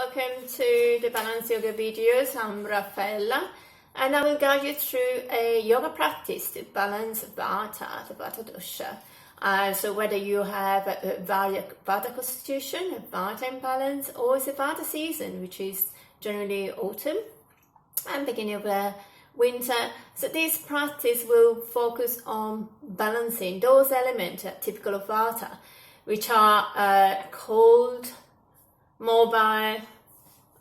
welcome to the Balance Yoga videos. I'm Raffaella and I will guide you through a yoga practice to balance Vata, the Vata dosha. So whether you have a Vata constitution, a Vata imbalance, or it's a Vata season, which is generally autumn and beginning of the winter. So this practice will focus on balancing those elements typical of Vata, which are cold, mobile,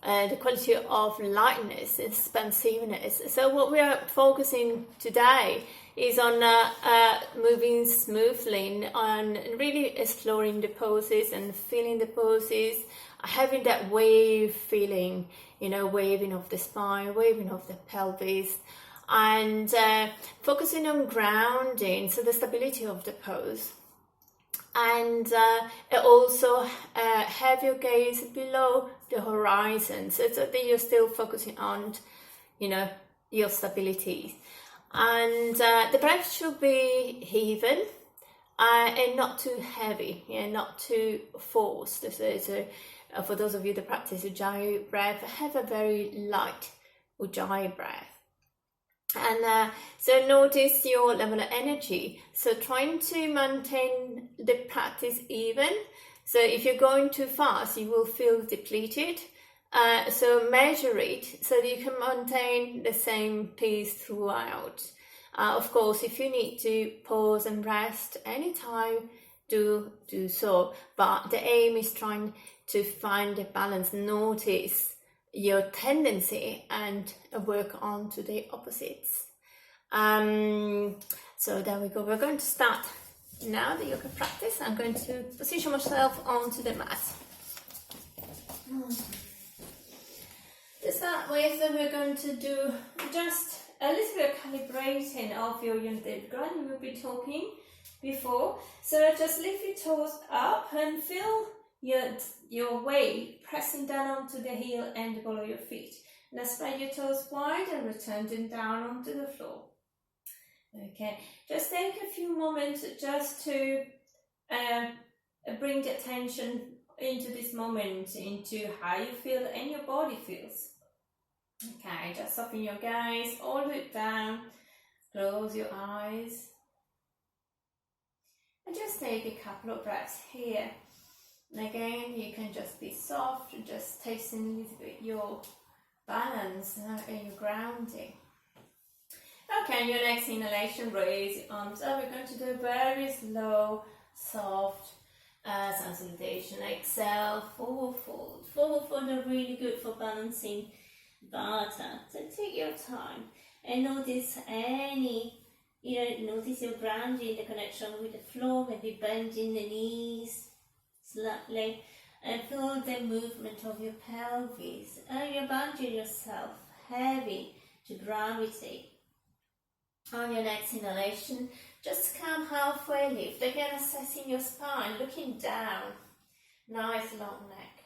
the quality of lightness, expansiveness. So what we are focusing today is on moving smoothly and really exploring the poses and feeling the poses, having that wave feeling, waving of the spine, waving of the pelvis, and focusing on grounding, so the stability of the pose. And also have your gaze below the horizon, so that you're still focusing on, your stability. And the breath should be even and not too heavy, not too forced. So for those of you that practice Ujjayi breath, have a very light Ujjayi breath. And so notice your level of energy. So trying to maintain the practice even. So if you're going too fast, you will feel depleted. So measure it so that you can maintain the same pace throughout. Of course, if you need to pause and rest anytime, do so. But the aim is trying to find a balance. Notice your tendency and work on to the opposites. So there we go. We're going to start now the yoga practice. I'm going to position myself onto the mat. To start with, we're going to do just a little bit of calibrating of your unit ground. We will be talking before. So just lift your toes up and feel your weight pressing down onto the heel and the ball of your feet. Now spread your toes wide and return them down onto the floor. Okay, just take a few moments just to bring the attention into this moment, into how you feel and your body feels. Okay, just soften your gaze all the way down, close your eyes, and just take a couple of breaths here. And again, you can just be soft, just tasting a little bit your balance and your grounding. Okay, and your next inhalation, raise your arms up. We're going to do a very slow, soft consolidation. Exhale, forward fold. Forward fold are really good for balancing Vata. So take your time and notice notice your grounding, the connection with the floor, maybe bending the knees slightly, and feel the movement of your pelvis, and you're bending yourself heavy to gravity. On your next inhalation, just come halfway lift, again assessing your spine, looking down, nice long neck.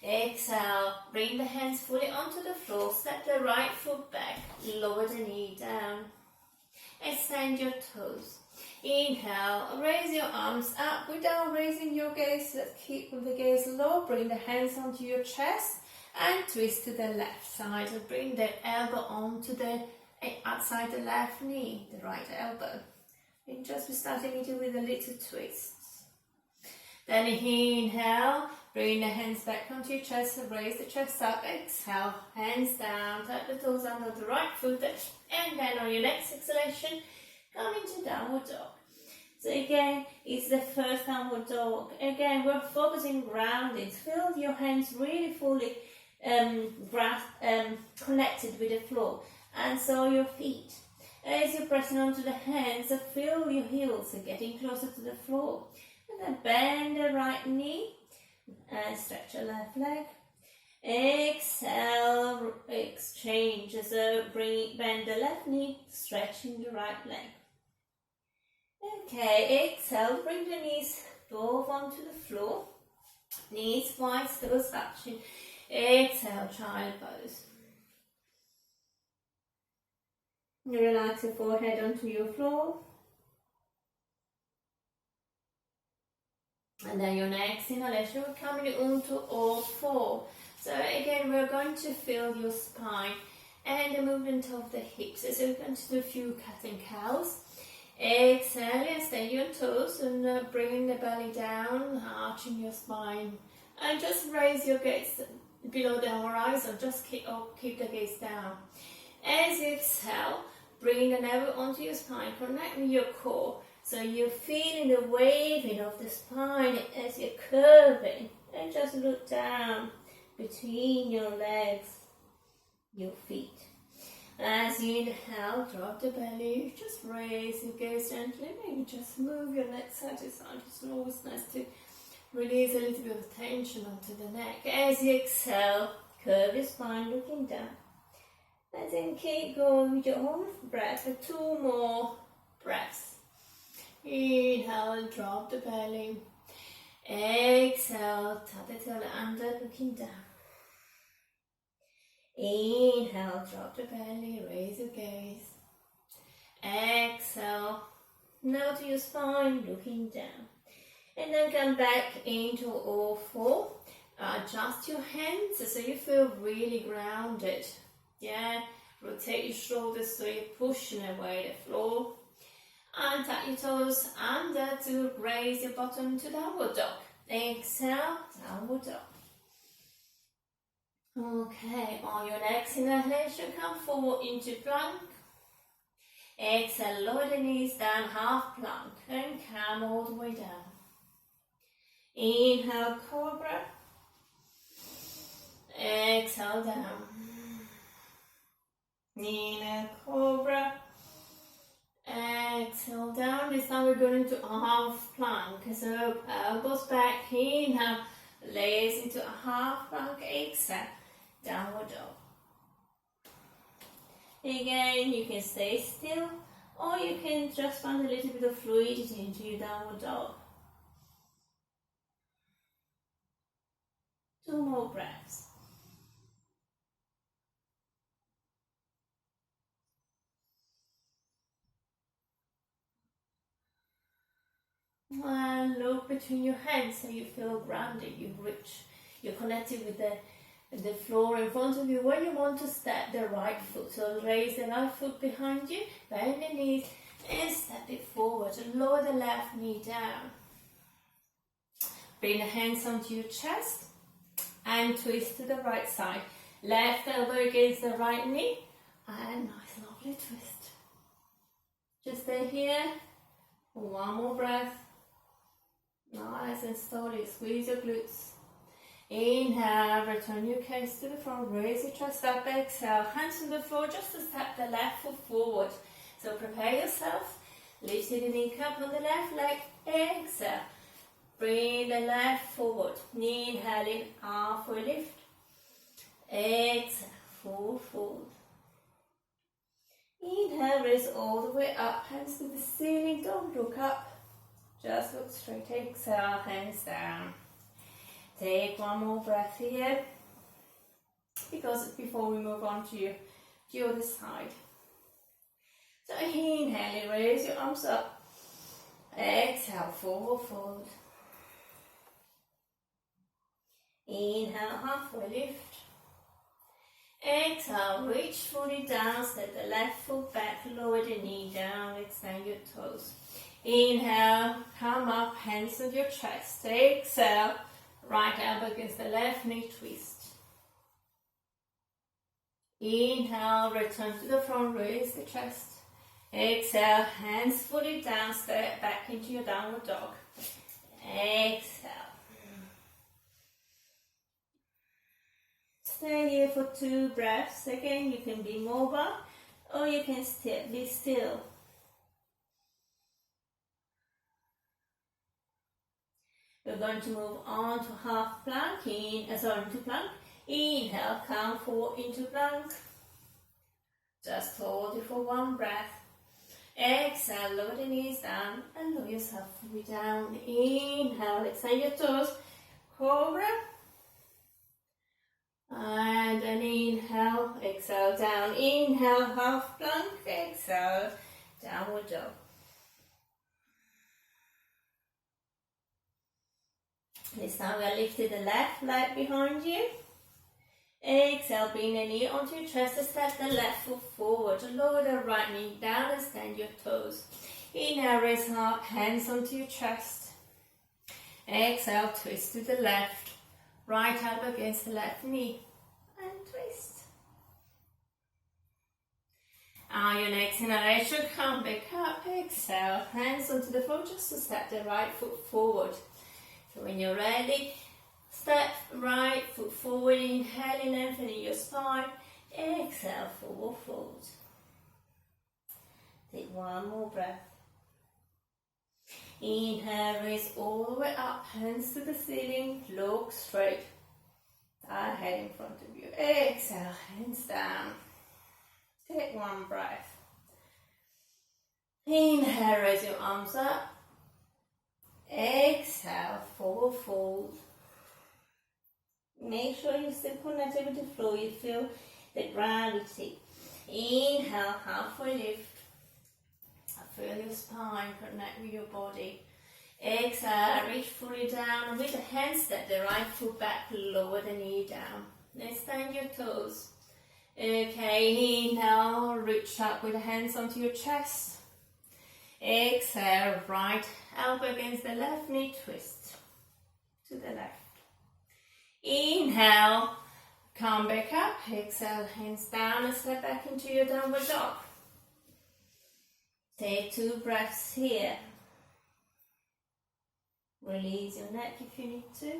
Exhale, bring the hands fully onto the floor, step the right foot back, lower the knee down, extend your toes. Inhale, raise your arms up without raising your gaze. Let's keep the gaze low. Bring the hands onto your chest and twist to the left side. So bring the elbow onto the outside the left knee, the right elbow. And just be starting it with a little twist. Then inhale, bring the hands back onto your chest, raise the chest up. Exhale, hands down, tap the toes under the right foot, and then on your next exhalation, come into downward dog. So again, it's the first downward dog. Again, we're focusing grounding. Feel your hands really fully connected with the floor. And so your feet. As you're pressing onto the hands, feel your heels getting closer to the floor. And then bend the right knee and stretch your left leg. Exhale, exchange. So bend the left knee, stretching the right leg. Okay, exhale, bring the knees both onto the floor. Knees wide, toes touching. Exhale, child pose. You relax your forehead onto your floor. And then your next inhalation will come onto all four. So again, we're going to feel your spine and the movement of the hips. So we're going to do a few cat and cows. Exhale and stay your toes and bringing the belly down, arching your spine, and just raise your gaze below the horizon. Just keep the gaze down. As you exhale, bring the navel onto your spine, connect with your core. So you're feeling the waving of the spine as you're curving, and just look down between your legs, your feet. As you inhale, drop the belly, just raise your gaze gently, maybe just move your neck side to side. It's always nice to release a little bit of tension onto the neck. As you exhale, curve your spine looking down. And then keep going with your own breath for 2 more breaths. Inhale and drop the belly. Exhale, tap the tail under, looking down. Inhale, drop the belly, raise your gaze. Exhale, now to your spine, looking down. And then come back into all four. Adjust your hands so you feel really grounded. Yeah, rotate your shoulders so you're pushing away the floor. And tap your toes under to raise your bottom to downward dog. Exhale, downward dog. Okay, on your next inhalation, come forward into plank. Exhale, lower the knees down, half plank, and come all the way down. Inhale, cobra. Exhale, down. Inhale, cobra. Exhale, down. This time we're going into a half plank. So elbows back, inhale, lays into a half plank, exhale. Downward dog. Again, you can stay still, or you can just find a little bit of fluidity into your downward dog. 2 more breaths. And look between your hands so you feel grounded, you're rich, you're connected with the floor in front of you where you want to step the right foot. So raise the right foot behind you, bend the knees and step it forward and lower the left knee down. Bring the hands onto your chest and twist to the right side. Left elbow against the right knee and nice lovely twist. Just stay here for 1 more breath. Nice and slowly squeeze your glutes. Inhale, return your gaze to the front, raise your chest up, exhale, hands on the floor just to step the left foot forward. So prepare yourself, lift the kneecap on the left leg, exhale, bring the left forward, inhale in, halfway lift, exhale, full fold. Inhale, raise all the way up, hands to the ceiling, don't look up, just look straight, exhale, hands down. Take 1 more breath here, because before we move on to the other side. So inhale, raise your arms up. Exhale, forward fold. Inhale, halfway lift. Exhale, reach fully down, step the left foot back, lower the knee down, extend your toes. Inhale, come up, hands on your chest. Exhale. Right elbow against the left knee, twist. Inhale, return to the front, raise the chest. Exhale, hands fully down, step back into your downward dog. Exhale. Stay here for 2 breaths. Again, you can be mobile or you can be still. We're going to move on to half plank, into plank. Inhale, come forward into plank. Just hold it for 1 breath. Exhale, lower the knees down and lower yourself fully down. Inhale, extend your toes, cobra. And then inhale, exhale down. Inhale, half plank, exhale, downward dog. This time we are lifting the left leg behind you. Exhale, bring the knee onto your chest, step the left foot forward, lower the right knee down and stand your toes. Inhale, raise up, hands onto your chest. Exhale, twist to the left, right elbow against the left knee, and twist. On your next inhalation, come back up, exhale, hands onto the floor just to step the right foot forward. So when you're ready, step right foot forward, inhaling, lengthening your spine. Exhale, forward fold. Take one more breath. Inhale, raise all the way up, hands to the ceiling, look straight. Head in front of you. Exhale, hands down. Take one breath. Inhale, raise your arms up. Exhale, forward fold. Make sure you stay connected with the floor. You feel the gravity. Inhale, halfway lift. Feel your spine connect with your body. Exhale, reach fully down. And with the hands, step the right foot back, lower the knee down. Then stand your toes. Okay, inhale, reach up with the hands onto your chest. Exhale, right elbow against the left knee, twist to the left. Inhale, come back up. Exhale, hands down and step back into your downward dog. Take 2 breaths here. Release your neck if you need to.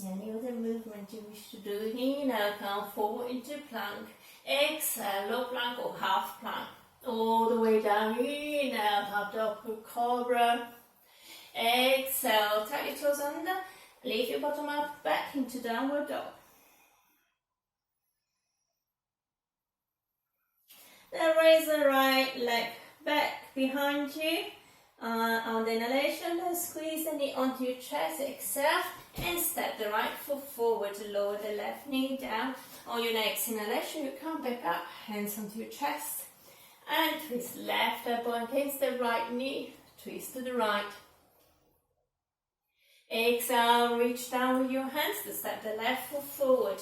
Any other movement you wish to do. Inhale, come forward into plank. Exhale, low plank or half plank. All the way down. Inhale, half dog cobra. Exhale, tuck your toes under. Lift your bottom up back into downward dog. Then raise the right leg back behind you. On the inhalation, then squeeze the knee onto your chest. Exhale and step the right foot forward to lower the left knee down. On your next inhalation, you come back up, hands onto your chest. And twist left elbow against the right knee. Twist to the right. Exhale, reach down with your hands to step the left foot forward.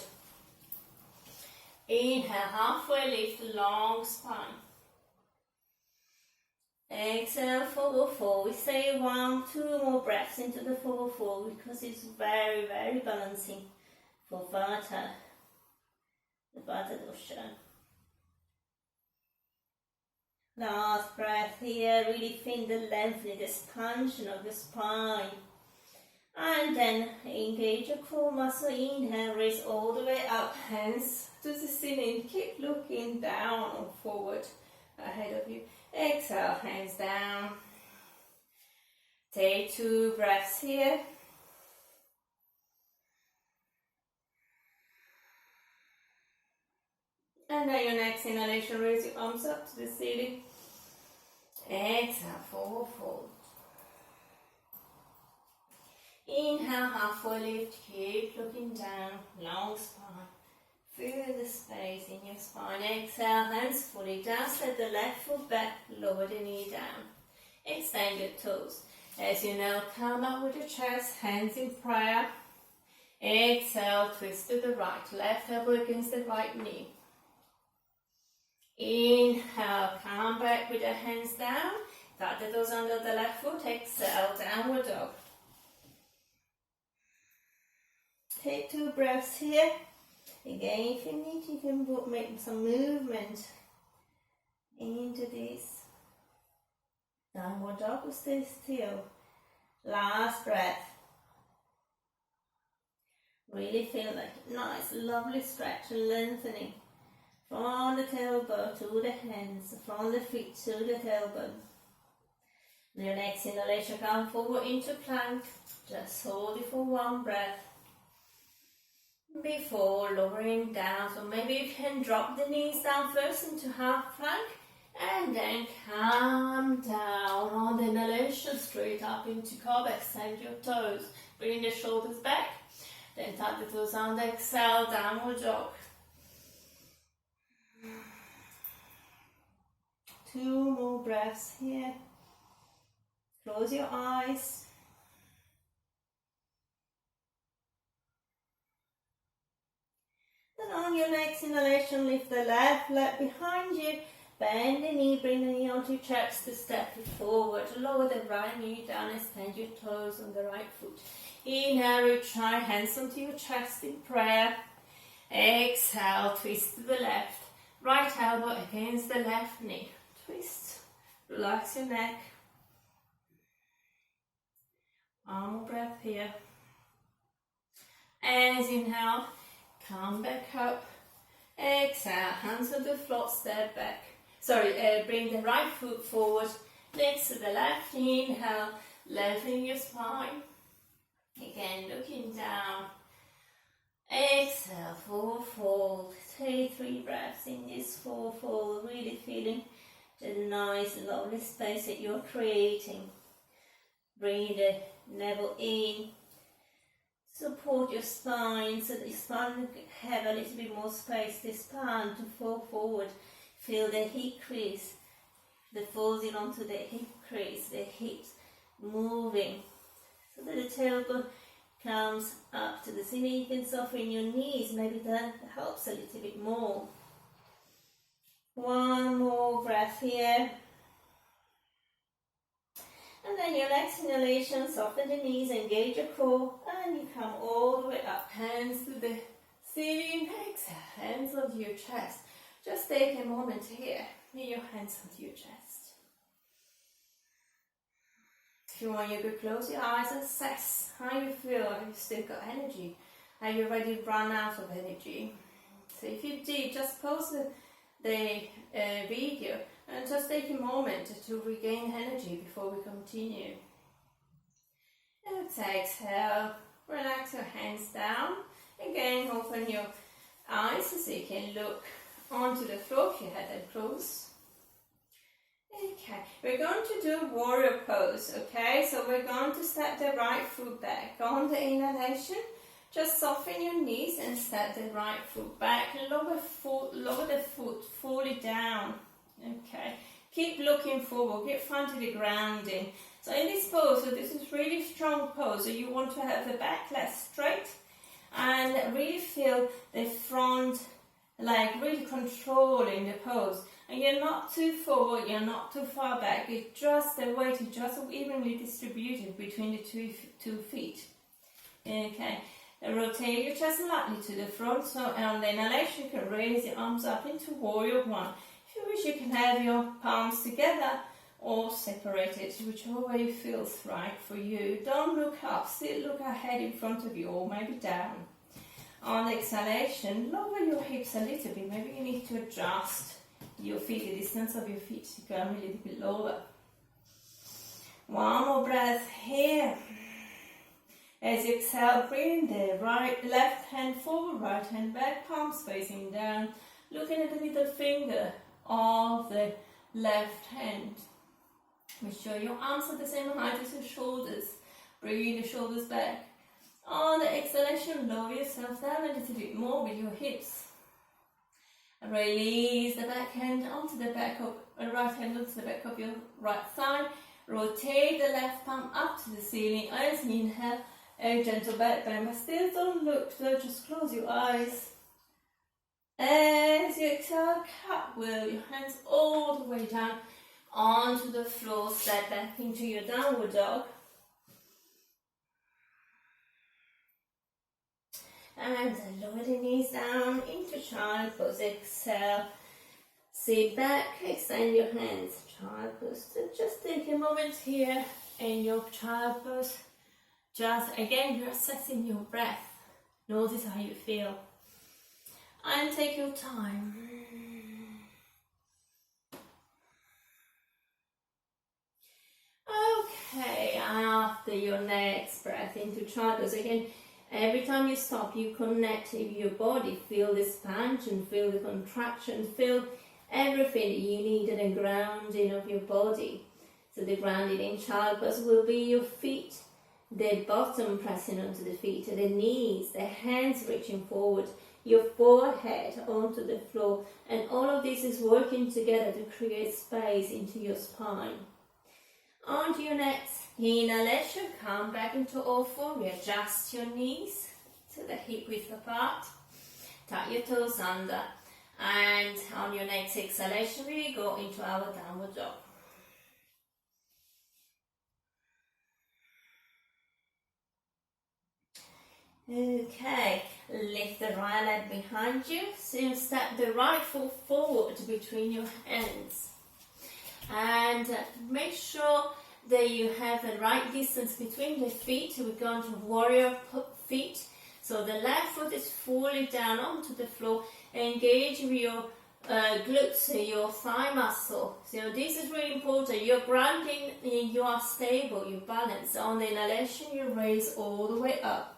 Inhale, halfway lift, long spine. Exhale, forward fold. We stay 1, 2 more breaths into the forward fold because it's very, very balancing for Vata, the Vata dosha. Last breath here, really feel the lengthening, the expansion of the spine. And then engage your core muscle. Inhale, raise all the way up, hands to the ceiling. Keep looking down or forward ahead of you. Exhale, hands down. Take 2 breaths here. And then your next inhalation, raise your arms up to the ceiling. Exhale, forward fold. Inhale, halfway lift, keep looking down, long spine. Feel the space in your spine. Exhale, hands fully down, step the left foot back, lower the knee down. Extend your toes. As you know, come up with your chest, hands in prayer. Exhale, twist to the right, left elbow against the right knee. Inhale, come back with the hands down, tuck the toes under the left foot. Exhale, downward dog. Take 2 breaths here. Again, if you need, you can make some movement into this downward dog. Stay still. Last breath. Really feel like nice, lovely stretch and lengthening from the tailbone to the hands, from the feet to the tailbone. Your next inhalation, come forward into plank. Just hold it for 1 breath before lowering down. So maybe you can drop the knees down first into half plank and then come down on the inhalation straight up into cobra. Extend your toes, bring the shoulders back, then tuck the toes under. Exhale, downward dog. 2 more breaths here. Close your eyes. And on your next inhalation, lift the left leg behind you. Bend the knee, bring the knee onto your chest to step it forward. Lower the right knee down, extend your toes on the right foot. Inhale, reach right hands onto your chest in prayer. Exhale, twist to the left. Right elbow against the left knee. Twist. Relax your neck. One more breath here. As you inhale, come back up. Exhale, hands on the floor, step back. Bring the right foot forward, next to the left. Inhale, lengthening your spine. Again, looking down. Exhale, forward fold. Take 3 breaths in this forward fold, really feeling the nice, lovely space that you're creating. Bring the navel in. Support your spine so that your spine will have a little bit more space. The spine to fall forward. Feel the hip crease, the folds in onto the hip crease, the hips moving so that the tailbone comes up to the ceiling. You can soften your knees, maybe that helps a little bit more. One more breath here. And then your next inhalation, soften the knees, engage your core, and you come all the way up. Hands to the ceiling, exhale, hands onto your chest. Just take a moment here, with your hands onto your chest. If you want, you could close your eyes and assess how you feel. Have you still got energy? Have you already run out of energy? So if you did, just pause the video and just take a moment to regain energy before we continue. Exhale, relax your hands down. Again, open your eyes so you can look onto the floor if your head and close. Okay, we're going to do warrior pose, okay? So we're going to step the right foot back. On the inhalation, just soften your knees and step the right foot back. Lower the foot fully down, okay? Keep looking forward, get front to the grounding. So in this pose, so this is really strong pose, so you want to have the back leg straight and really feel the front like really controlling the pose, and you're not too forward, you're not too far back. It's just the weight is just evenly distributed between the two feet. Okay, rotate your chest slightly to the front. So on the inhalation, you can raise your arms up into warrior one. If you wish, you can have your palms together or separated, whichever way feels right for you. Don't look up, still look ahead in front of you, or maybe down. On the exhalation, lower your hips a little bit. Maybe you need to adjust your feet, the distance of your feet to go a little bit lower. One more breath here. As you exhale, bring the left hand forward, right hand back, palms facing down. Looking at the middle finger of the left hand. Make sure your arms are the same height as your shoulders. Bring the shoulders back. On the exhalation, lower yourself down a little bit more with your hips. Release the back hand onto the back of right hand onto the back of your right thigh. Rotate the left palm up to the ceiling. As you inhale, a gentle back bend, but still don't look. So just close your eyes. As you exhale, cartwheel your hands all the way down onto the floor. Step back into your downward dog. And lower the knees down into child pose. Exhale, sit back, extend your hands, child pose. So just take a moment here in your child pose. Just again, you're assessing your breath. Notice how you feel. And take your time. Okay, after your next breath into child pose, again, every time you stop, you connect with your body. Feel the expansion, feel the contraction, feel everything that you need in the grounding of your body. So the grounding in child pose will be your feet, the bottom pressing onto the feet, the knees, the hands reaching forward, your forehead onto the floor. And all of this is working together to create space into your spine. Onto your next inhalation, come back into all four. Readjust your knees to the hip width apart. tuck your toes under, and on your next exhalation we go into our downward dog. Okay, lift the right leg behind you, so you step the right foot forward between your hands, and make sure that you have the right distance between the feet. We're going to warrior feet, so the left foot is fully down onto the floor. Engage your glutes, your thigh muscle. So this is really important. You're grounding, you are stable, you balance. On the inhalation, you raise all the way up.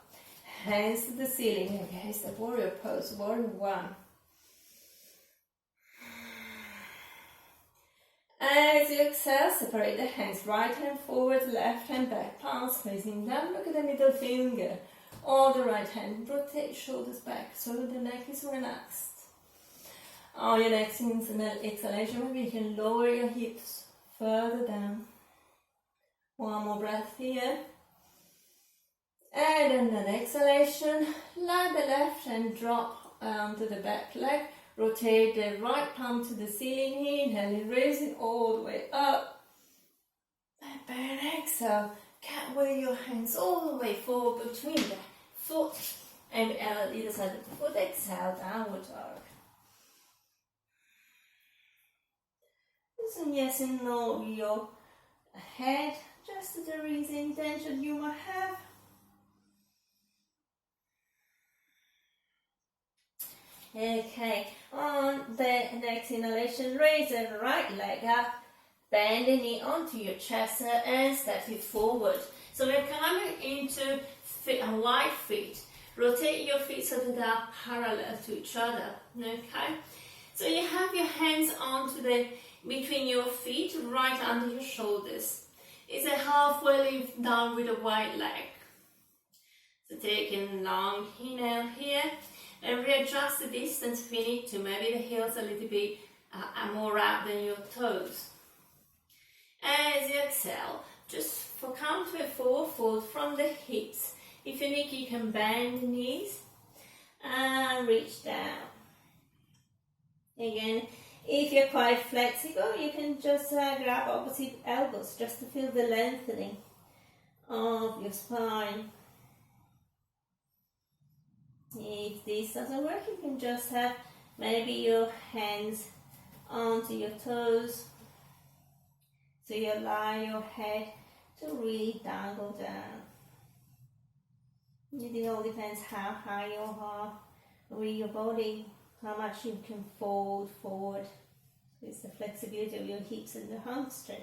Hands to the ceiling. Okay, the warrior pose, warrior one. As you exhale, separate the hands. Right hand forward, left hand back, palms facing down. Look at the middle finger. Or the right hand. Rotate shoulders back so that the neck is relaxed. On your next exhalation, maybe you can lower your hips further down. One more breath here. And then an exhalation, let the left hand drop onto the back leg. Rotate the right palm to the ceiling. Inhale, raise it all the way up. And exhale, cartwheel your hands all the way forward between the foot and either side of the foot. Exhale, downward dog. Some yes and no your head, just to the reason intention you might have. Okay, on the next inhalation, raise the right leg up, bend the knee onto your chest and step it forward. So we're coming into wide feet. Rotate your feet so that they are parallel to each other. Okay, so you have your hands onto between your feet, right under your shoulders. It's a halfway lift down with a wide leg. So taking a long inhale here. And readjust the distance if you need to. Maybe the heels a little bit more out than your toes. As you exhale, just count to a forward fold from the hips. If you need, you can bend the knees and reach down. Again, if you're quite flexible, you can just grab opposite elbows just to feel the lengthening of your spine. If this doesn't work, you can just have maybe your hands onto your toes, so you allow your head to really dangle down. It all depends how high you are with your body, how much you can fold forward. It's the flexibility of your hips and the hamstring.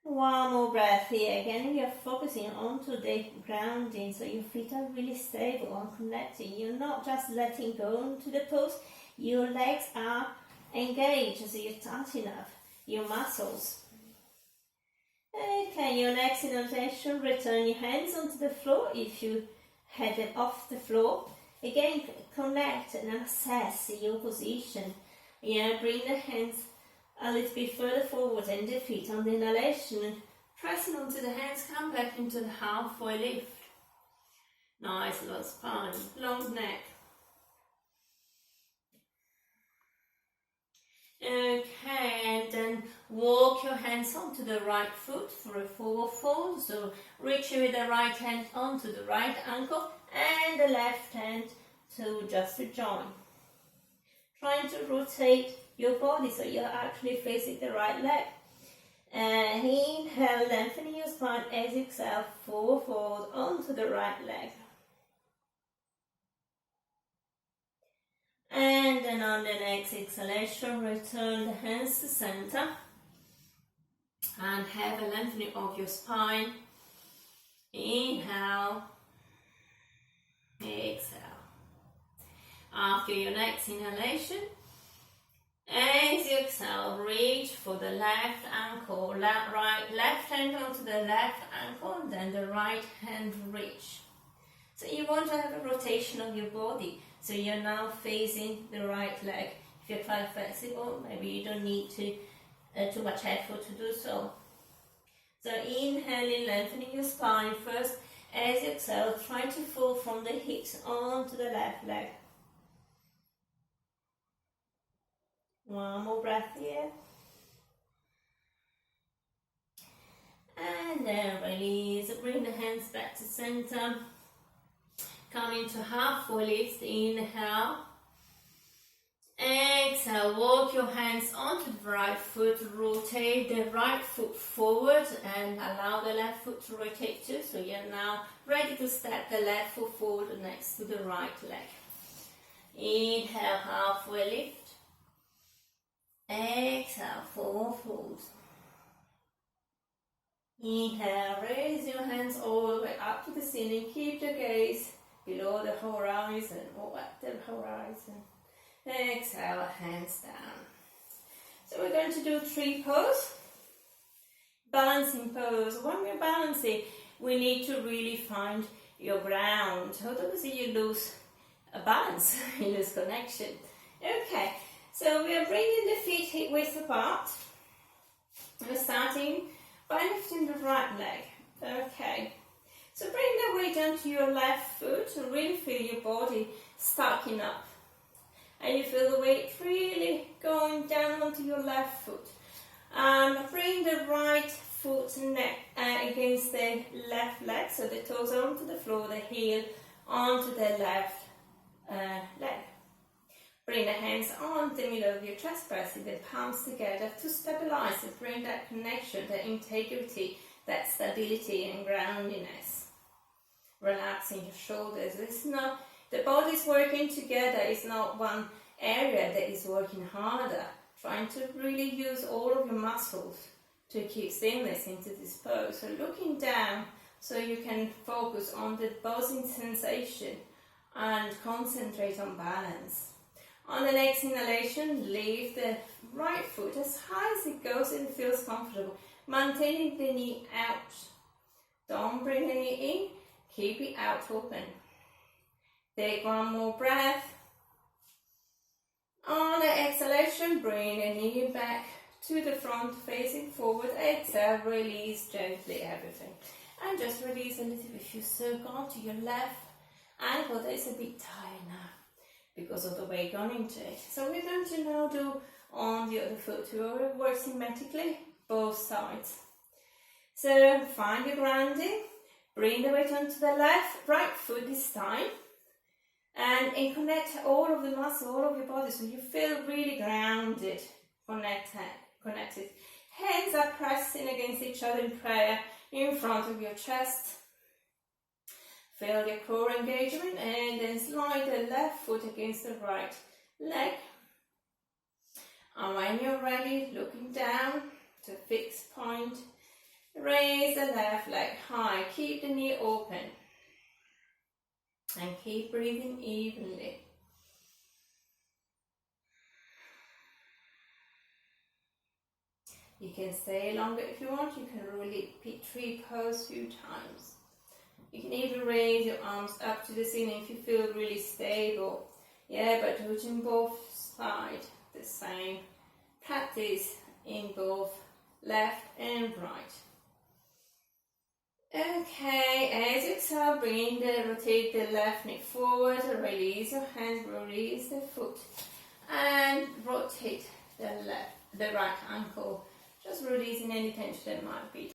One more breath here. Again, you're focusing onto the grounding, so your feet are really stable and connecting. You're not just letting go into the pose. Your legs are engaged, so you're touching up your muscles. Okay, your next inhalation, return your hands onto the floor if you had them off the floor. Again, connect and assess your position. Bring the hands a little bit further forward and the feet on the inhalation. Pressing onto the hands, come back into the halfway lift. Nice long spine, long neck. Okay, and then walk your hands onto the right foot for a forward fold. So reach with the right hand onto the right ankle and the left hand to just to join. Trying to rotate your body so you're actually facing the right leg. And inhale, lengthening your spine as you exhale, forward fold onto the right leg. And then on the next exhalation, return the hands to center and have a lengthening of your spine. Inhale, exhale. After your next inhalation, as you exhale, reach for the left ankle, left hand onto the left ankle, and then the right hand reach. So you want to have a rotation of your body. So you're now facing the right leg. If you're quite flexible, maybe you don't need too much effort to do so. So inhaling, lengthening your spine first, As you exhale, try to fall from the hips onto the left leg. One more breath here. And then release. Bring the hands back to center. Come into halfway lift. Inhale. Exhale. Walk your hands onto the right foot. Rotate the right foot forward and allow the left foot to rotate too. So you're now ready to step the left foot forward next to the right leg. Inhale, halfway lift. Exhale, forward. Inhale, raise your hands all the way up to the ceiling. Keep the gaze below the horizon or at the horizon. Exhale, hands down. So we're going to do tree pose. Balancing pose. When we're balancing, we need to really find your ground. Otherwise you lose a balance, you lose connection. Okay, so we are bringing the feet hip width apart. We're starting by lifting the right leg. Okay, so bring the weight onto your left foot and really feel your body stacking up. And you feel the weight really going down onto your left foot. Bring the right foot neck against the left leg, so the toes are onto the floor, the heel onto the left leg. Bring the hands on the middle of your chest, pressing the palms together to stabilize and bring that connection, that integrity, that stability and groundiness. Relaxing your shoulders. It's not, the body's working together, it's not one area that is working harder. Trying to really use all of your muscles to keep stillness into this pose. So looking down so you can focus on the buzzing sensation and concentrate on balance. On the next inhalation, lift the right foot as high as it goes and it feels comfortable. Maintaining the knee out. Don't bring the knee in, keep it out open. Take one more breath. On the exhalation, bring the knee back to the front, facing forward. Exhale, release gently everything. And just release a little bit. If you circle onto your left ankle, that is a bit tired now because of the weight gone into it. So we're going to now do on the other foot. We will work symmetrically, both sides. So find your grounding. Bring the weight onto the right foot this time. And connect all of the muscle, all of your body, so you feel really grounded, connected. Hands are pressing against each other in prayer in front of your chest. Feel your core engagement and then slide the left foot against the right leg. And when you're ready, looking down to a fixed point, raise the left leg high, keep the knee open. And keep breathing evenly. You can stay longer if you want. You can really repeat tree pose a few times. You can even raise your arms up to the ceiling if you feel really stable. Yeah, but do it in both sides. The same practice in both left and right. Okay, as you exhale, rotate the left knee forward, release your hands, release the foot, and rotate the right ankle, just releasing any tension that might be